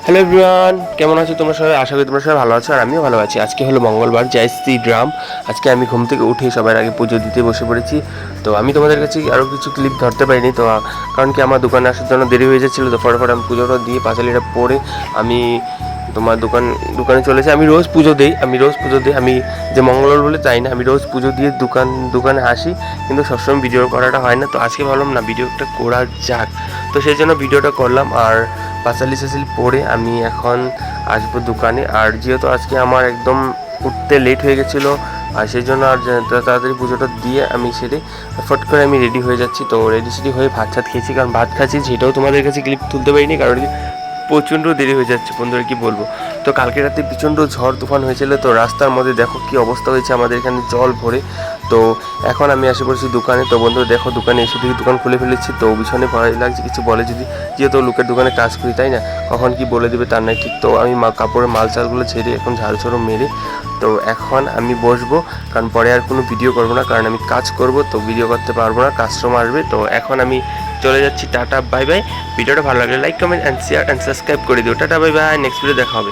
Hello everyone, কেমন আছো তোমরা সবাই? আশা করি তোমরা সবাই ভালো আছো আর আমিও ভালো আছি। আজকে হলো মঙ্গলবার, জয় শ্রীরাম। আজকে আমি ঘুম থেকে উঠে সবার আগে পুজো দিতে বসে পড়েছি। তো আমি তোমাদের কাছে আরও কিছু ক্লিপ ধরতে পারিনি, তো কারণ কি আমার দোকানে আসার জন্য দেরি হয়ে যাচ্ছিলো। তো ফটাফট আমি পুজোটা দিয়ে পাঁচালিটা পরে আমি তোমার দোকানে চলেছি। আমি রোজ পুজো দিই, আমি যে মঙ্গলবার বলে তাই না, আমি রোজ পুজো দিয়ে দোকানে আসি, কিন্তু সবসময় ভিডিও করাটা হয় না। তো আজকে ভাবলাম না ভিডিওটা করা যাক, তো সেই জন্য ভিডিওটা করলাম। আর পাঁচালি পরে আমি এখন আসবো দোকানে। আর যেহেতু আজকে আমার একদম উঠতে লেট হয়ে গেছিলো, আর সেই জন্য আর তাড়াতাড়ি পুজোটা দিয়ে আমি সেরে ফট করে আমি রেডি হয়ে যাচ্ছি। তো রেডি হয়ে ভাত খেয়েছি, কারণ ভাত খাচ্ছি সেটাও তোমাদের কাছে ক্লিপ তুলতে পারিনি, কারণ প্রচণ্ড দেরি হয়ে যাচ্ছে বন্ধুরা, কি বলবো। তো কালকে রাতে প্রচণ্ড ঝড় তুফান হয়েছিল, তো রাস্তার মধ্যে দেখো কি অবস্থা হয়েছে, আমাদের এখানে জল ভরে। তো এখন আমি এসে পড়েছি দোকানে। তো বন্ধুরা দেখো, দোকানে এসে দেখি দোকান খুলে ফেলেছি। তো ভীষণই ভয় লাগছে কিছু বলে যদি, যেহেতু লোকের দোকানে কাজ করি তাই না, কখন কি বলে দেবে তার নাই ঠিক। তো আমি কাপড়ের মাল চালগুলো ছেড়ে এখন ঝাড়ু মেরে তো এখন আমি বসবো, কারণ পরে আর কোনো ভিডিও করবো না, কারণ আমি কাজ করব, তো ভিডিও করতে পারবো না, কাস্টমার আসবে। তো এখন আমি চলে যাচ্ছি, টাটা বাই বাই। ভিডিওটা ভালো লাগলে like comment and share and subscribe করে দিও। Tata bye bye, next video দেখা হবে।